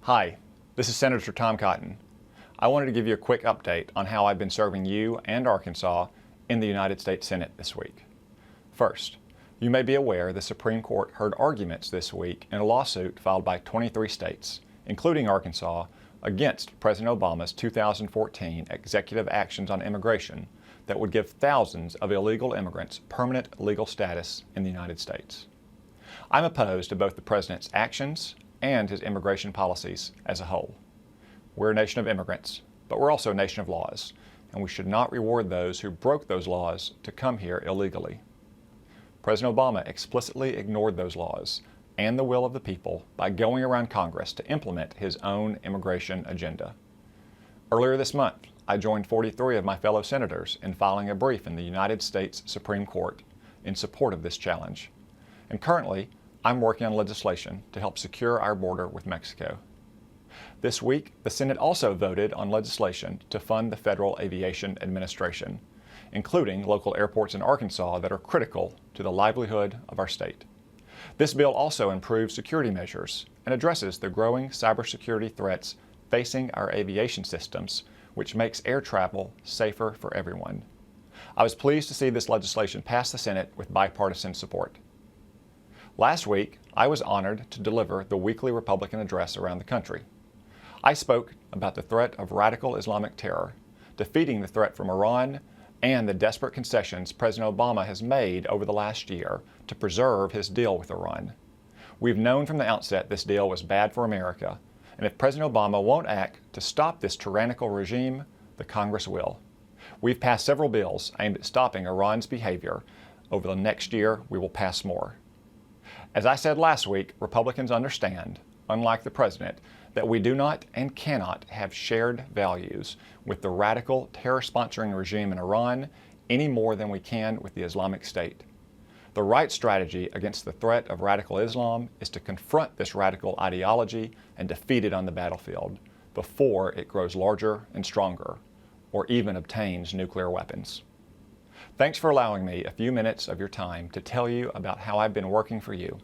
Hi, this is Senator Tom Cotton. I wanted to give you a quick update on how I've been serving you and Arkansas in the United States Senate this week. First, you may be aware the Supreme Court heard arguments this week in a lawsuit filed by 23 states, including Arkansas, against President Obama's 2014 executive actions on immigration that would give thousands of illegal immigrants permanent legal status in the United States. I'm opposed to both the President's actions and his immigration policies as a whole. We're a nation of immigrants, but we're also a nation of laws, and we should not reward those who broke those laws to come here illegally. President Obama explicitly ignored those laws and the will of the people by going around Congress to implement his own immigration agenda. Earlier this month, I joined 43 of my fellow senators in filing a brief in the United States Supreme Court in support of this challenge. And currently, I'm working on legislation to help secure our border with Mexico. This week, the Senate also voted on legislation to fund the Federal Aviation Administration, including local airports in Arkansas that are critical to the livelihood of our state. This bill also improves security measures and addresses the growing cybersecurity threats facing our aviation systems, which makes air travel safer for everyone. I was pleased to see this legislation pass the Senate with bipartisan support. Last week, I was honored to deliver the weekly Republican address around the country. I spoke about the threat of radical Islamic terror, defeating the threat from Iran, and the desperate concessions President Obama has made over the last year to preserve his deal with Iran. We've known from the outset this deal was bad for America, and if President Obama won't act to stop this tyrannical regime, the Congress will. We've passed several bills aimed at stopping Iran's behavior. Over the next year, we will pass more. As I said last week, Republicans understand, unlike the President, that we do not and cannot have shared values with the radical terror-sponsoring regime in Iran any more than we can with the Islamic State. The right strategy against the threat of radical Islam is to confront this radical ideology and defeat it on the battlefield before it grows larger and stronger, or even obtains nuclear weapons. Thanks for allowing me a few minutes of your time to tell you about how I've been working for you.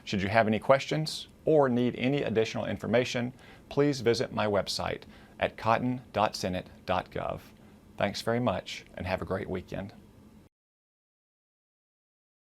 Should you have any questions or need any additional information, please visit my website at cotton.senate.gov. Thanks very much and have a great weekend.